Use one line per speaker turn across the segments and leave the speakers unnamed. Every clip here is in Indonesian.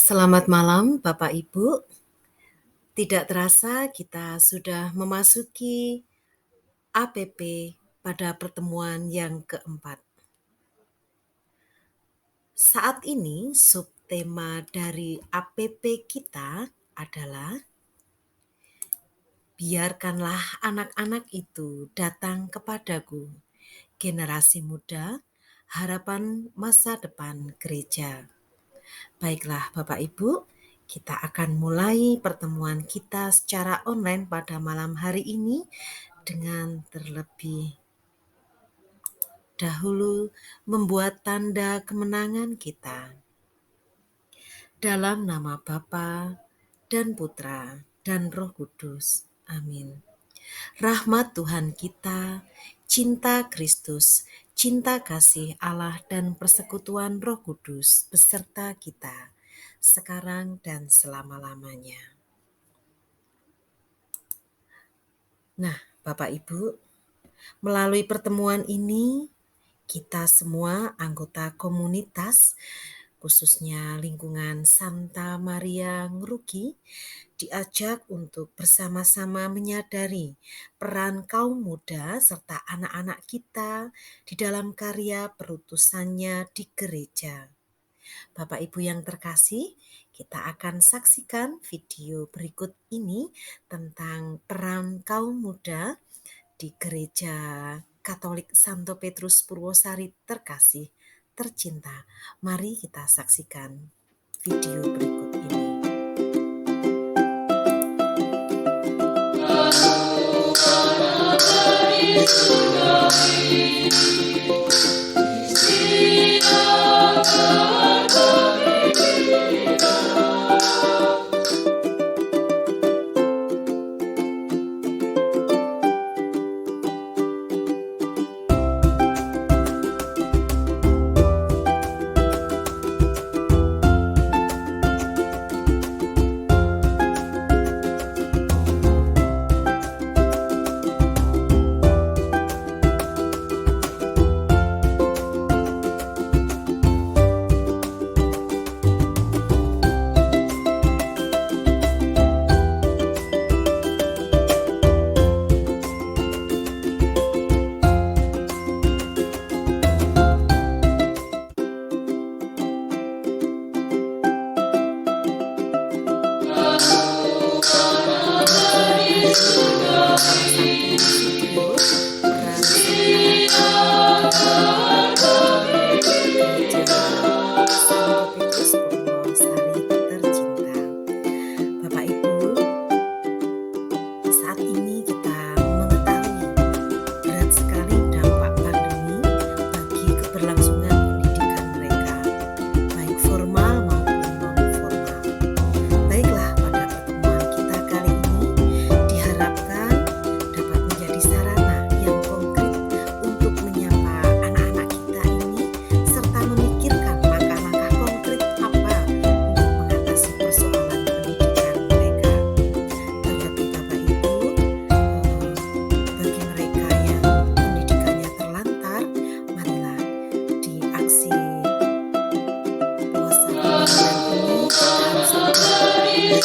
Selamat malam, Bapak Ibu. Tidak terasa kita sudah memasuki APP pada pertemuan yang keempat. Saat ini subtema dari APP kita adalah biarkanlah anak-anak itu datang kepadaku, generasi muda, harapan masa depan gereja. Baiklah Bapak Ibu, kita akan mulai pertemuan kita secara online pada malam hari ini dengan terlebih dahulu membuat tanda kemenangan kita. Dalam nama Bapa dan Putra dan Roh Kudus. Amin. Rahmat Tuhan kita, cinta Kristus, cinta kasih Allah dan persekutuan Roh Kudus beserta kita sekarang dan selama-lamanya. Nah, Bapak Ibu, melalui pertemuan ini kita semua anggota komunitas, khususnya lingkungan Santa Maria Nguruki, diajak untuk bersama-sama menyadari peran kaum muda serta anak-anak kita di dalam karya perutusannya di gereja. Bapak Ibu yang terkasih, kita akan saksikan video berikut ini tentang peran kaum muda di Gereja Katolik Santo Petrus Purwosari terkasih, tercinta. Mari kita saksikan video berikut ini. Bapak Ibu, saat ini kita mengetahui berat sekali dampak pandemi bagi keberlangsungan pendidikan mereka, baik formal maupun non-formal. Baiklah, pada pertemuan kita kali ini diharapkan dapat menjadi sarana yang konkret untuk menyapa anak-anak kita ini serta memikirkan langkah-langkah konkret apa untuk mengatasi persoalan pendidikan mereka. Terlebih Bapak Ibu, bagi mereka yang pendidikannya terlantar, marilah di aksi puasa Ramadan ini kita harus lebih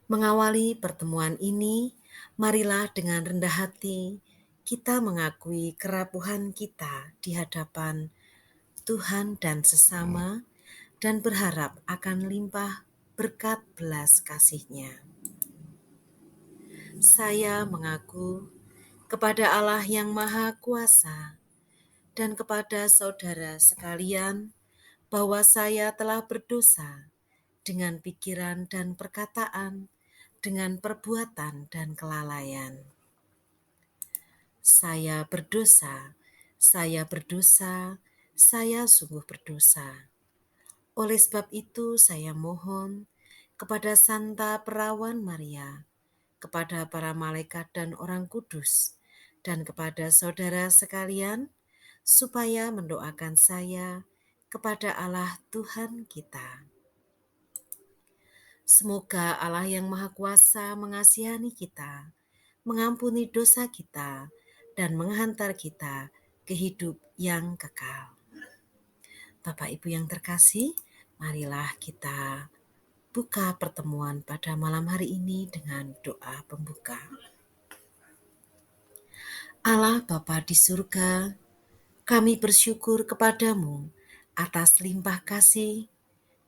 mengawali pertemuan ini. Marilah dengan rendah hati kita mengakui kerapuhan kita di hadapan Tuhan dan sesama, dan berharap akan limpah berkat belas kasih-Nya. Saya mengaku kepada Allah yang Maha Kuasa dan kepada saudara sekalian bahwa saya telah berdosa dengan pikiran dan perkataan, dengan perbuatan dan kelalaian. Saya berdosa, saya berdosa, saya sungguh berdosa. Oleh sebab itu saya mohon kepada Santa Perawan Maria, kepada para malaikat dan orang kudus, dan kepada saudara sekalian, supaya mendoakan saya kepada Allah Tuhan kita. Semoga Allah yang Maha Kuasa mengasihani kita, mengampuni dosa kita, dan menghantar kita ke hidup yang kekal. Bapak Ibu yang terkasih, marilah kita buka pertemuan pada malam hari ini dengan doa pembuka. Allah Bapa di surga, kami bersyukur kepadamu atas limpah kasih,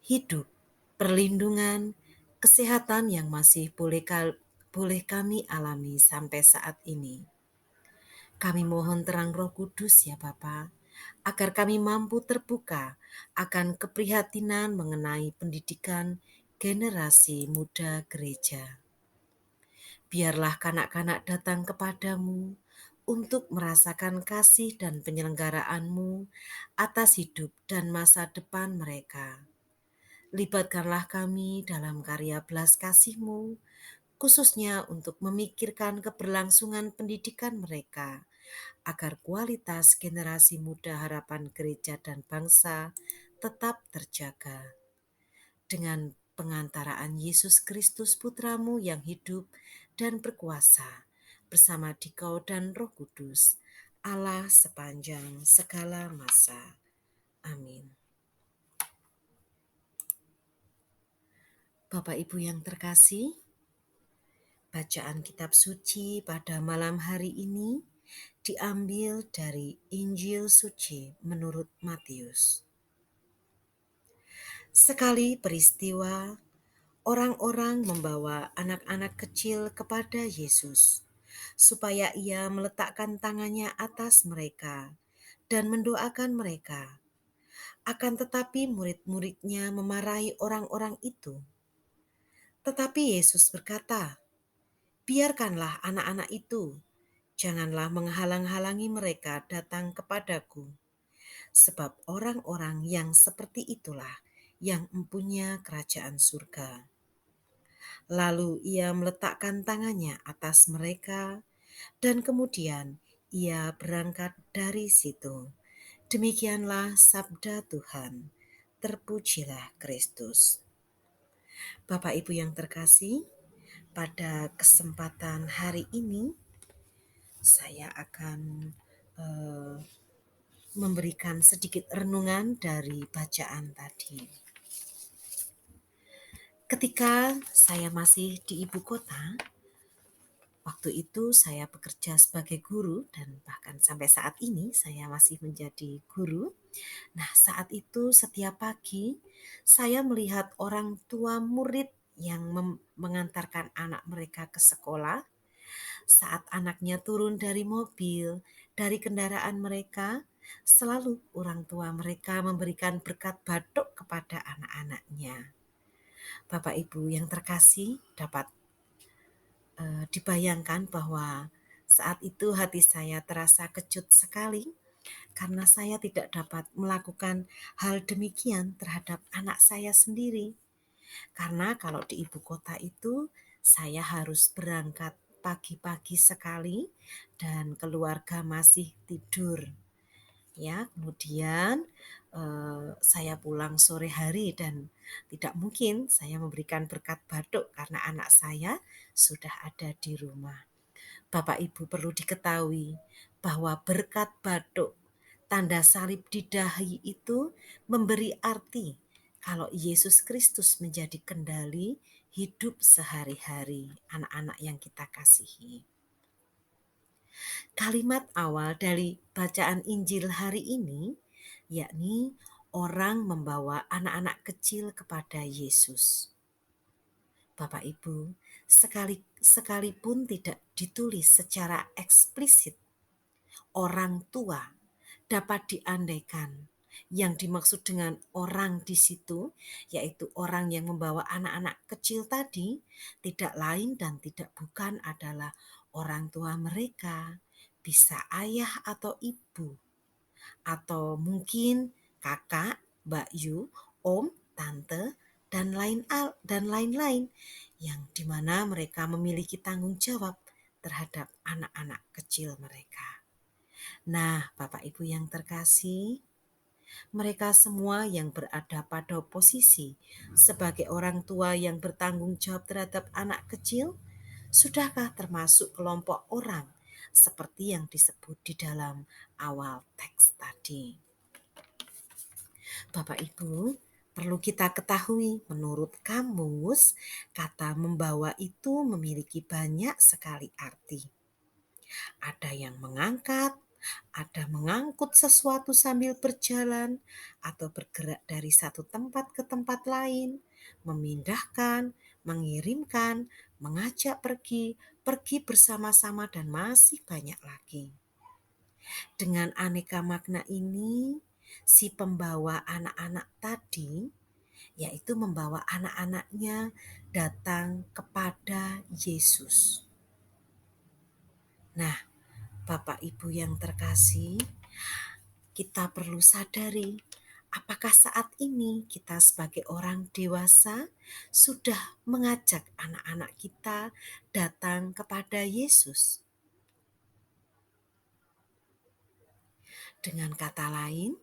hidup, perlindungan, kesehatan yang masih boleh kami alami sampai saat ini. Kami mohon terang Roh Kudus ya Bapa, agar kami mampu terbuka akan keprihatinan mengenai pendidikan generasi muda gereja. Biarlah kanak-kanak datang kepadamu untuk merasakan kasih dan penyelenggaraanmu atas hidup dan masa depan mereka. Libatkanlah kami dalam karya belas kasih-Mu, khususnya untuk memikirkan keberlangsungan pendidikan mereka, agar kualitas generasi muda harapan gereja dan bangsa tetap terjaga. Dengan pengantaraan Yesus Kristus Putramu yang hidup dan berkuasa, bersama Dikau dan Roh Kudus, Allah sepanjang segala masa. Amin. Bapak Ibu yang terkasih, bacaan kitab suci pada malam hari ini diambil dari Injil suci menurut Matius. Sekali peristiwa, orang-orang membawa anak-anak kecil kepada Yesus, supaya ia meletakkan tangannya atas mereka dan mendoakan mereka. Akan tetapi murid-muridnya memarahi orang-orang itu. Tetapi Yesus berkata, "Biarkanlah anak-anak itu, janganlah menghalang-halangi mereka datang kepadaku, sebab orang-orang yang seperti itulah yang empunya kerajaan surga." Lalu ia meletakkan tangannya atas mereka, dan kemudian ia berangkat dari situ. Demikianlah sabda Tuhan. Terpujilah Kristus. Bapak Ibu yang terkasih, pada kesempatan hari ini saya akan memberikan sedikit renungan dari bacaan tadi. Ketika saya masih di ibu kota, waktu itu saya bekerja sebagai guru dan bahkan sampai saat ini saya masih menjadi guru. Nah, saat itu setiap pagi saya melihat orang tua murid yang mengantarkan anak mereka ke sekolah. Saat anaknya turun dari mobil, dari kendaraan mereka, selalu orang tua mereka memberikan berkat batuk kepada anak-anaknya. Bapak Ibu yang terkasih, dapat dibayangkan bahwa saat itu hati saya terasa kejut sekali karena saya tidak dapat melakukan hal demikian terhadap anak saya sendiri. Karena kalau di ibu kota itu saya harus berangkat pagi-pagi sekali dan keluarga masih tidur. Ya, kemudian saya pulang sore hari dan tidak mungkin saya memberikan berkat batuk karena anak saya sudah ada di rumah. Bapak Ibu perlu diketahui bahwa berkat batuk, tanda salib di dahi itu memberi arti kalau Yesus Kristus menjadi kendali hidup sehari-hari anak-anak yang kita kasihi. Kalimat awal dari bacaan Injil hari ini, yakni orang membawa anak-anak kecil kepada Yesus. Bapak Ibu, sekalipun tidak ditulis secara eksplisit, orang tua dapat diandaikan yang dimaksud dengan orang di situ, yaitu orang yang membawa anak-anak kecil tadi, tidak lain dan tidak bukan adalah orang tua mereka, bisa ayah atau ibu, atau mungkin kakak, Mbak Yu, om, tante, dan lain-lain yang dimana mereka memiliki tanggung jawab terhadap anak-anak kecil mereka. Nah, Bapak Ibu yang terkasih, mereka semua yang berada pada posisi sebagai orang tua yang bertanggung jawab terhadap anak kecil, sudahkah termasuk kelompok orang seperti yang disebut di dalam awal teks tadi. Bapak Ibu, perlu kita ketahui menurut kamus, kata membawa itu memiliki banyak sekali arti. Ada yang mengangkat, ada mengangkut sesuatu sambil berjalan atau bergerak dari satu tempat ke tempat lain, memindahkan, mengirimkan, mengajak pergi, pergi bersama-sama dan masih banyak lagi. Dengan aneka makna ini, si pembawa anak-anak tadi, yaitu membawa anak-anaknya datang kepada Yesus. Nah, Bapak Ibu yang terkasih, kita perlu sadari apakah saat ini kita sebagai orang dewasa sudah mengajak anak-anak kita datang kepada Yesus. Dengan kata lain,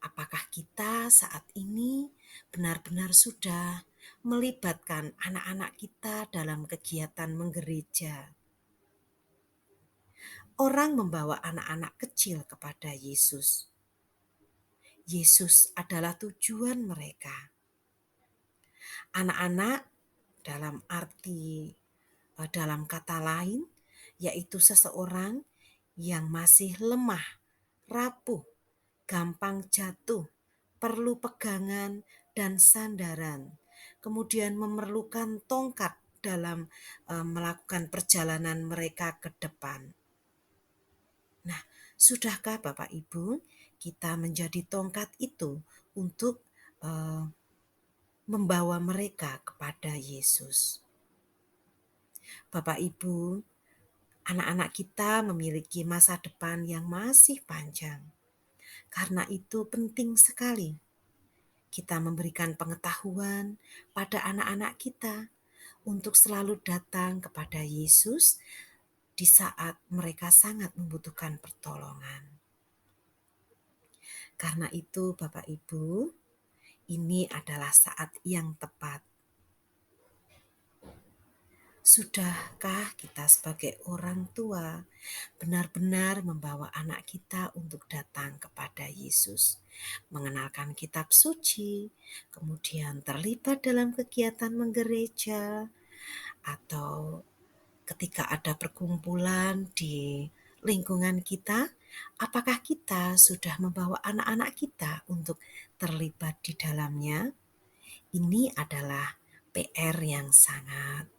apakah kita saat ini benar-benar sudah melibatkan anak-anak kita dalam kegiatan menggereja? Orang membawa anak-anak kecil kepada Yesus. Yesus adalah tujuan mereka. Anak-anak dalam kata lain, yaitu seseorang yang masih lemah, rapuh, gampang jatuh, perlu pegangan dan sandaran, kemudian memerlukan tongkat dalam melakukan perjalanan mereka ke depan. Nah, sudahkah Bapak Ibu kita menjadi tongkat itu untuk membawa mereka kepada Yesus? Bapak Ibu, anak-anak kita memiliki masa depan yang masih panjang. Karena itu penting sekali kita memberikan pengetahuan pada anak-anak kita untuk selalu datang kepada Yesus di saat mereka sangat membutuhkan pertolongan. Karena itu Bapak Ibu, ini adalah saat yang tepat. Sudahkah kita sebagai orang tua benar-benar membawa anak kita untuk datang kepada Yesus, mengenalkan kitab suci, kemudian terlibat dalam kegiatan menggereja, atau ketika ada perkumpulan di lingkungan kita, apakah kita sudah membawa anak-anak kita untuk terlibat di dalamnya? Ini adalah PR yang sangat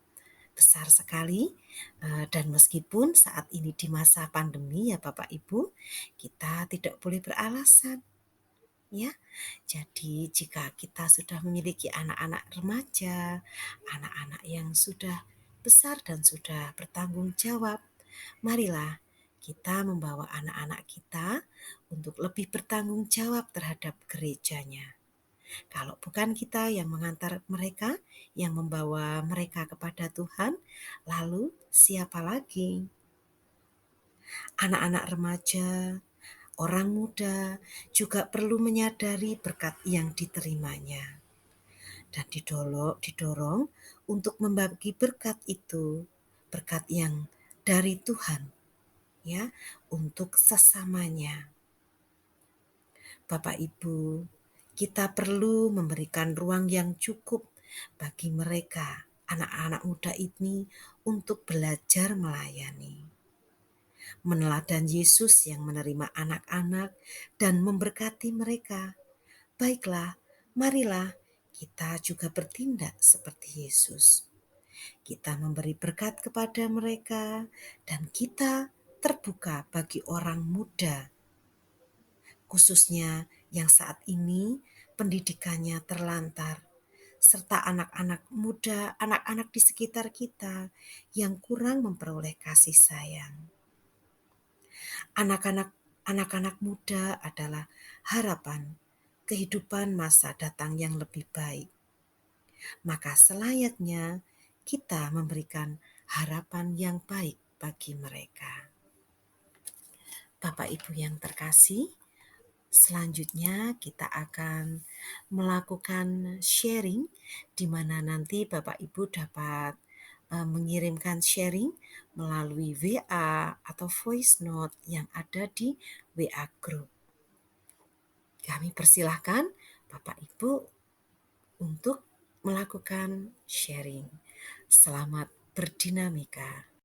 besar sekali, dan meskipun saat ini di masa pandemi ya Bapak Ibu, kita tidak boleh beralasan ya. Jadi jika kita sudah memiliki anak-anak remaja, anak-anak yang sudah besar dan sudah bertanggung jawab, marilah kita membawa anak-anak kita untuk lebih bertanggung jawab terhadap gerejanya. Kalau bukan kita yang mengantar mereka, yang membawa mereka kepada Tuhan, lalu siapa lagi? Anak-anak remaja, orang muda juga perlu menyadari berkat yang diterimanya dan didorong untuk membagi berkat itu, berkat yang dari Tuhan, ya, untuk sesamanya. Bapak Ibu, kita perlu memberikan ruang yang cukup bagi mereka, anak-anak muda ini, untuk belajar melayani. Meneladan Yesus yang menerima anak-anak dan memberkati mereka. Baiklah, marilah kita juga bertindak seperti Yesus. Kita memberi berkat kepada mereka dan kita terbuka bagi orang muda, khususnya yang saat ini pendidikannya terlantar, serta anak-anak muda, anak-anak di sekitar kita yang kurang memperoleh kasih sayang. Anak-anak muda adalah harapan kehidupan masa datang yang lebih baik. Maka selayaknya kita memberikan harapan yang baik bagi mereka. Bapak Ibu yang terkasih, selanjutnya kita akan melakukan sharing di mana nanti Bapak Ibu dapat mengirimkan sharing melalui WA atau voice note yang ada di WA Group. Kami persilahkan Bapak Ibu untuk melakukan sharing. Selamat berdinamika.